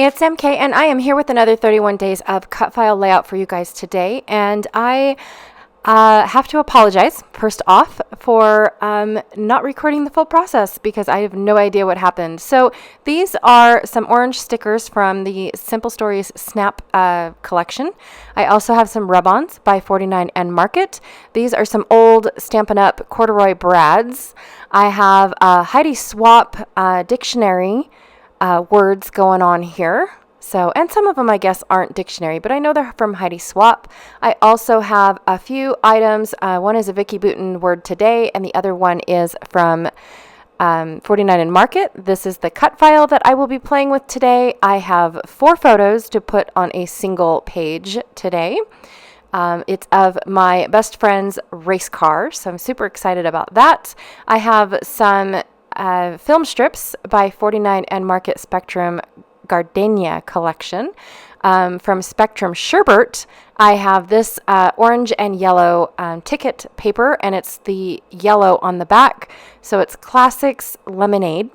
Hey, it's MK, and I am here with another 31 days of cut file layout for you guys today. And I have to apologize, first off, for not recording the full process because I have no idea what happened. So these are some orange stickers from the Simple Stories Snap collection. I also have some rub-ons by 49 and Market. These are some old Stampin' Up! Corduroy brads. I have a Heidi Swap dictionary words going on here. So, and some of them I guess aren't dictionary, but I know they're from Heidi Swap. I also have a few items. One is a Vicky Booten word today, and the other one is from 49 and Market. This is the cut file that I will be playing with today. I have 4 photos to put on a single page today. It's of my best friend's race car, so I'm super excited about that. I have some film strips by 49 and Market Spectrum Gardenia collection. From Spectrum Sherbert, I have this orange and yellow ticket paper, and it's the yellow on the back. So it's Classics Lemonade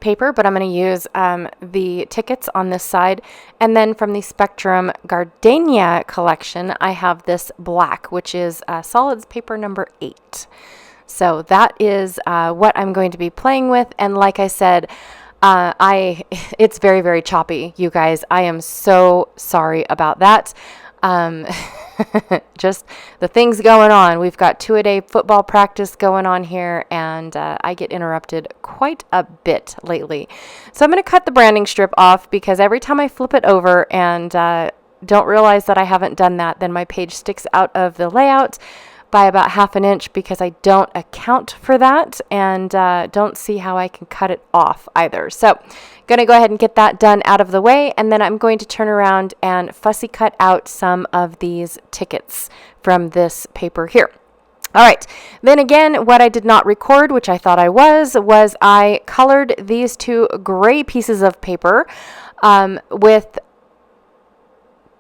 paper, but I'm going to use the tickets on this side. And then from the Spectrum Gardenia collection, I have this black, which is solids paper number 8. So that is what I'm going to be playing with. And like I said, it's very, very choppy, you guys. I am so sorry about that. Just the things going on. We've got 2-a-day football practice going on here, and I get interrupted quite a bit lately. So I'm going to cut the branding strip off because every time I flip it over and don't realize that I haven't done that, then my page sticks out of the layout by about 1/2 inch because I don't account for that and don't see how I can cut it off either. So going to go ahead and get that done out of the way, and then I'm going to turn around and fussy cut out some of these tickets from this paper here. All right, then again, what I did not record, which I thought I was I colored these 2 gray pieces of paper with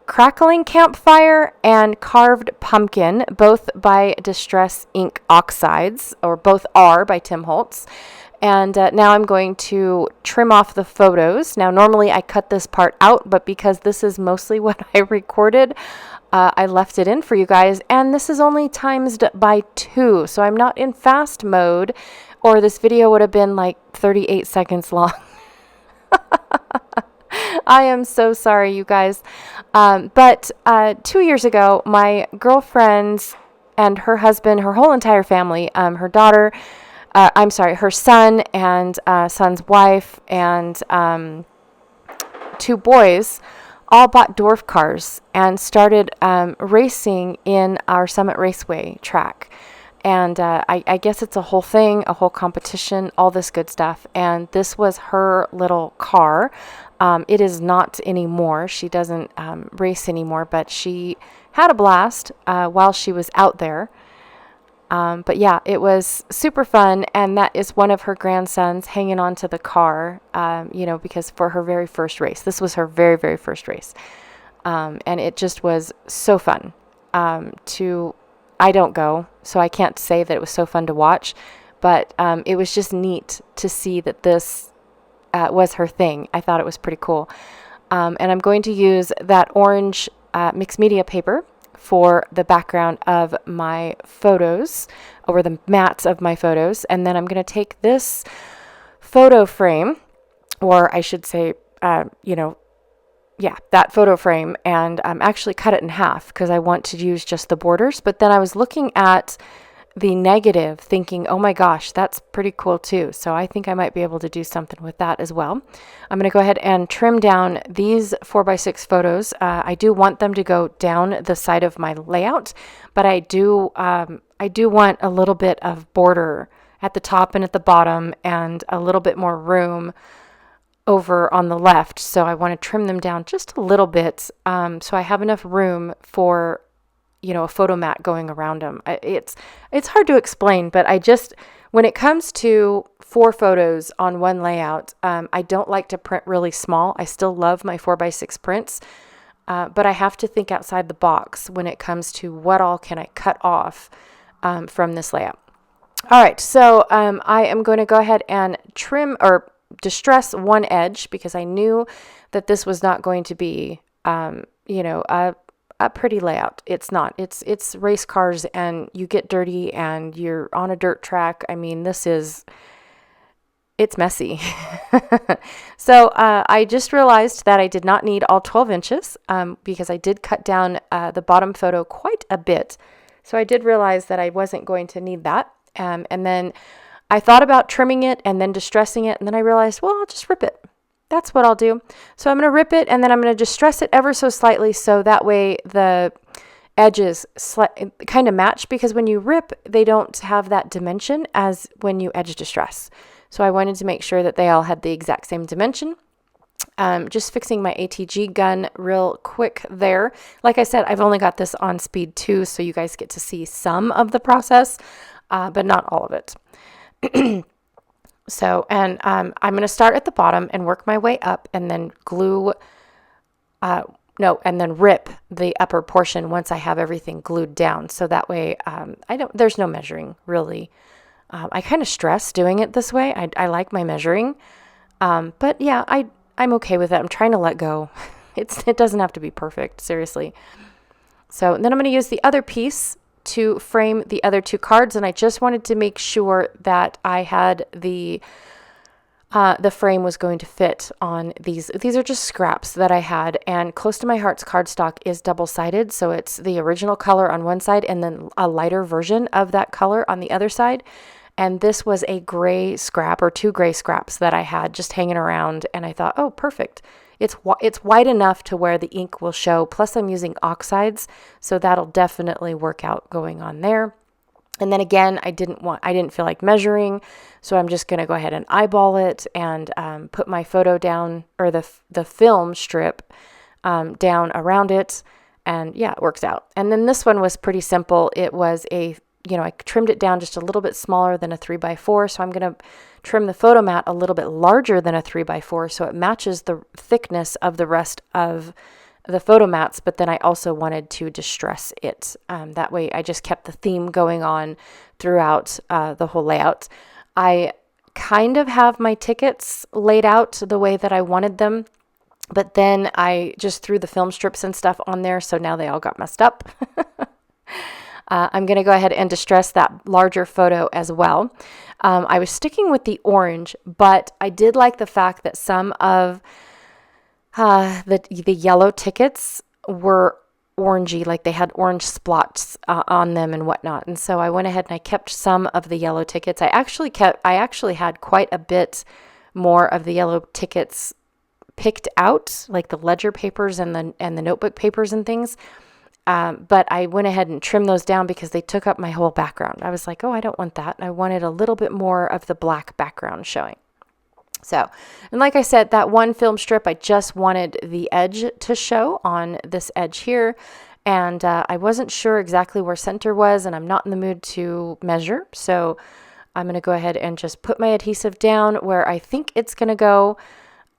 Crackling Campfire and Carved Pumpkin, both by Distress Ink Oxides, or both are by Tim Holtz. And now I'm going to trim off the photos. Now, normally I cut this part out, but because this is mostly what I recorded, I left it in for you guys. And this is only times by 2, so I'm not in fast mode, or this video would have been like 38 seconds long. I am so sorry, you guys. But 2 years ago, my girlfriend and her husband, her whole entire family, her daughter, her son and son's wife and 2 boys all bought dwarf cars and started racing in our Summit Raceway track. And I guess it's a whole thing, a whole competition, all this good stuff. And this was her little car. It is not anymore. She doesn't race anymore, but she had a blast while she was out there. But yeah, it was super fun. And that is one of her grandsons hanging on to the car, because for her very first race. This was her very, very first race. And it just was so fun I don't go, so I can't say that it was so fun to watch, but it was just neat to see that this was her thing. I thought it was pretty cool. And I'm going to use that orange mixed media paper for the background of my photos, over the mats of my photos. And then I'm going to take this photo frame, or I should say, that photo frame, and actually cut it in half because I want to use just the borders. But then I was looking at the negative thinking, oh my gosh, that's pretty cool too. So I think I might be able to do something with that as well. I'm going to go ahead and trim down these 4x6 photos. I do want them to go down the side of my layout, but I do want a little bit of border at the top and at the bottom and a little bit more room over on the left. So I want to trim them down just a little bit so I have enough room for a photo mat going around them. It's hard to explain, but when it comes to 4 photos on one layout, I don't like to print really small. I still love my 4x6 prints, but I have to think outside the box when it comes to what all can I cut off from this layout. All right, so I am going to go ahead and trim or distress one edge because I knew that this was not going to be, a pretty layout. It's not. It's race cars, and you get dirty, and you're on a dirt track. I mean, it's messy. So I just realized that I did not need all 12 inches because I did cut down the bottom photo quite a bit. So I did realize that I wasn't going to need that. And then I thought about trimming it and then distressing it. And then I realized, well, I'll just rip it. That's what I'll do. So I'm going to rip it, and then I'm going to distress it ever so slightly so that way the edges kind of match, because when you rip, they don't have that dimension as when you edge distress. So I wanted to make sure that they all had the exact same dimension. Just fixing my ATG gun real quick there. Like I said, I've only got this on speed 2, so you guys get to see some of the process, but not all of it. So, and I'm going to start at the bottom and work my way up, and then and then rip the upper portion once I have everything glued down. So that way, there's no measuring really. I kind of stress doing it this way. I like my measuring. But yeah, I'm okay with it. I'm trying to let go. It doesn't have to be perfect, seriously. So then I'm going to use the other piece to frame the other 2 cards, and I just wanted to make sure that I had the frame was going to fit on these. These are just scraps that I had, and Close to My Heart's cardstock is double-sided, so it's the original color on one side and then a lighter version of that color on the other side. And this was a gray scrap, or 2 gray scraps that I had just hanging around, and I thought, oh, perfect. It's wide enough to where the ink will show. Plus I'm using oxides, so that'll definitely work out going on there. And then again, I didn't feel like measuring, so I'm just going to go ahead and eyeball it and put my photo down, or the film strip down around it. And yeah, it works out. And then this one was pretty simple. It was I trimmed it down just a little bit smaller than a 3x4. So I'm going to trim the photo mat a little bit larger than a 3x4 so it matches the thickness of the rest of the photo mats. But then I also wanted to distress it. That way I just kept the theme going on throughout the whole layout. I kind of have my tickets laid out the way that I wanted them, but then I just threw the film strips and stuff on there, so now they all got messed up. I'm going to go ahead and distress that larger photo as well. I was sticking with the orange, but I did like the fact that some of the yellow tickets were orangey, like they had orange splots on them and whatnot. And so I went ahead and I kept some of the yellow tickets. I actually had quite a bit more of the yellow tickets picked out, like the ledger papers and the notebook papers and things. But I went ahead and trimmed those down because they took up my whole background. I was like, oh, I don't want that. I wanted a little bit more of the black background showing. So, and like I said, that one film strip, I just wanted the edge to show on this edge here. And I wasn't sure exactly where center was, and I'm not in the mood to measure. So I'm going to go ahead and just put my adhesive down where I think it's going to go.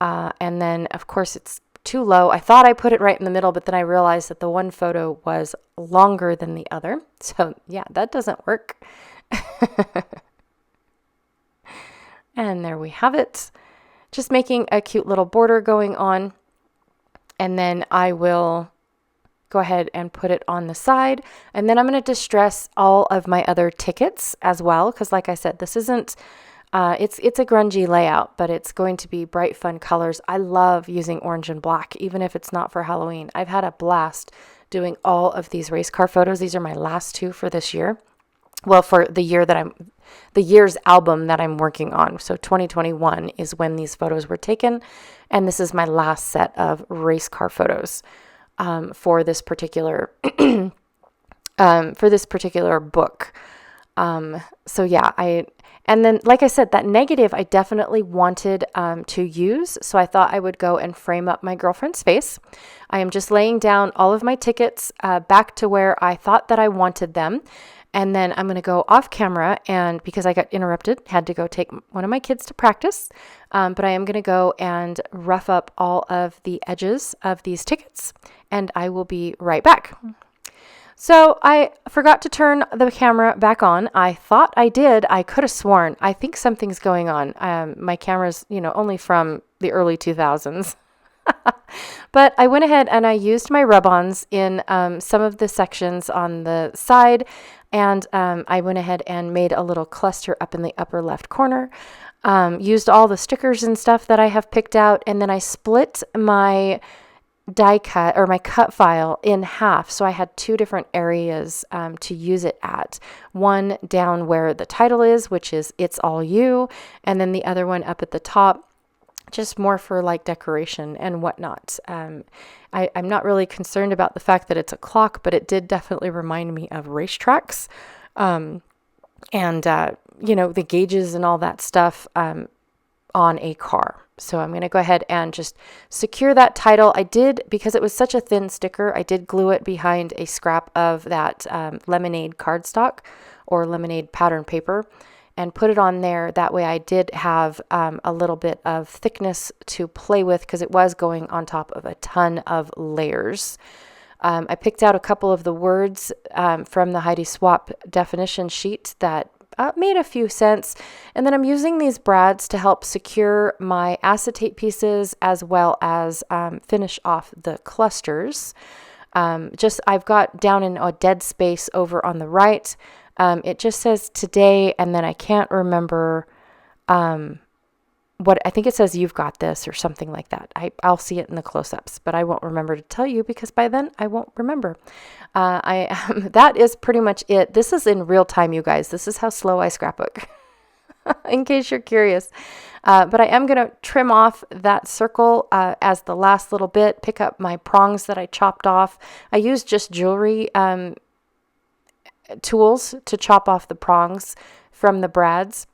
And then, of course, it's too low. I thought I put it right in the middle, but then I realized that the one photo was longer than the other. So yeah, that doesn't work. And there we have it. Just making a cute little border going on. And then I will go ahead and put it on the side. And then I'm going to distress all of my other tickets as well. Because like I said, this isn't, it's a grungy layout, but it's going to be bright, fun colors. I love using orange and black, even if it's not for Halloween. I've had a blast doing all of these race car photos. These are my last 2 for this year. Well, for the year's album that I'm working on. So 2021 is when these photos were taken. And this is my last set of race car photos for this particular book. So yeah, and then, like I said, that negative I definitely wanted to use. So I thought I would go and frame up my girlfriend's face. I am just laying down all of my tickets back to where I thought that I wanted them. And then I'm going to go off camera, and because I got interrupted, had to go take one of my kids to practice. But I am going to go and rough up all of the edges of these tickets, and I will be right back. So I forgot to turn the camera back on. I thought I did. I could have sworn. I think something's going on. My camera's, only from the early 2000s. But I went ahead and I used my rub-ons in some of the sections on the side. And I went ahead and made a little cluster up in the upper left corner. Used all the stickers and stuff that I have picked out. And then I split my die cut or my cut file in half. So I had two different areas to use it at. One down where the title is, which is It's All You. And then the other one up at the top, just more for like decoration and whatnot. I'm not really concerned about the fact that it's a clock, but it did definitely remind me of racetracks. And the gauges and all that stuff on a car. So I'm going to go ahead and just secure that title. I did, because it was such a thin sticker, I did glue it behind a scrap of that lemonade cardstock or lemonade pattern paper and put it on there. That way I did have a little bit of thickness to play with because it was going on top of a ton of layers. I picked out a couple of the words from the Heidi Swap definition sheet that made a few cents. And then I'm using these brads to help secure my acetate pieces as well as finish off the clusters. I've got down in a dead space over on the right. It just says today, and then I can't remember what I think it says, you've got this or something like that. I'll see it in the close-ups, but I won't remember to tell you because by then I won't remember. That is pretty much it. This is in real time, you guys. This is how slow I scrapbook, in case you're curious. But I am going to trim off that circle as the last little bit, pick up my prongs that I chopped off. I used just jewelry tools to chop off the prongs from the brads.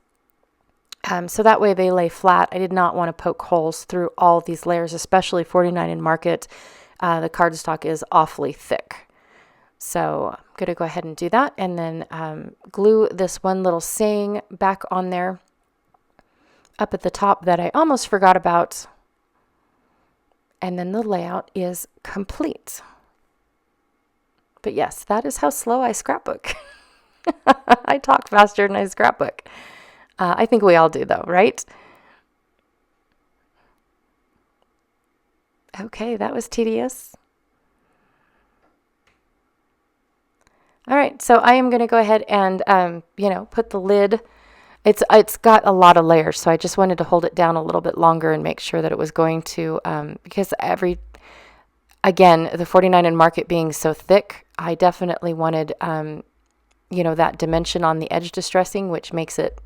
So that way they lay flat. I did not want to poke holes through all these layers, especially 49 in market. The cardstock is awfully thick. So I'm going to go ahead and do that and then glue this one little saying back on there up at the top that I almost forgot about. And then the layout is complete. But yes, that is how slow I scrapbook. I talk faster than I scrapbook. I think we all do though, right? Okay, that was tedious. All right, so I am going to go ahead and, put the lid. It's got a lot of layers, so I just wanted to hold it down a little bit longer and make sure that it was going to, because again, the 49 in market being so thick, I definitely wanted, that dimension on the edge distressing, which makes it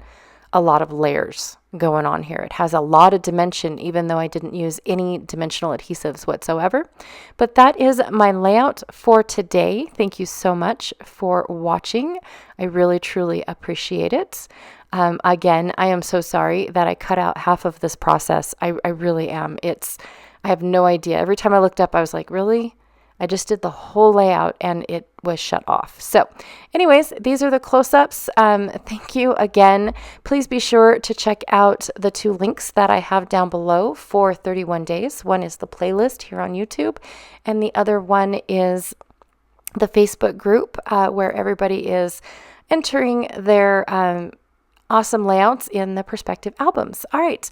a lot of layers going on here. It has a lot of dimension, even though I didn't use any dimensional adhesives whatsoever. But that is my layout for today. Thank you so much for watching. I really, truly appreciate it. Again, I am so sorry that I cut out half of this process. I really am. I have no idea. Every time I looked up, I was like, really? I just did the whole layout and it was shut off. So anyways, these are the close-ups. Thank you again. Please be sure to check out the two links that I have down below for 31 days. One is the playlist here on YouTube, and the other one is the Facebook group where everybody is entering their awesome layouts in the perspective albums. All right.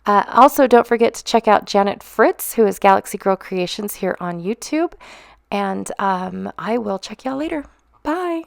Also, don't forget to check out Janet Fritz, who is Galaxy Girl Creations here on YouTube. And I will check y'all later. Bye.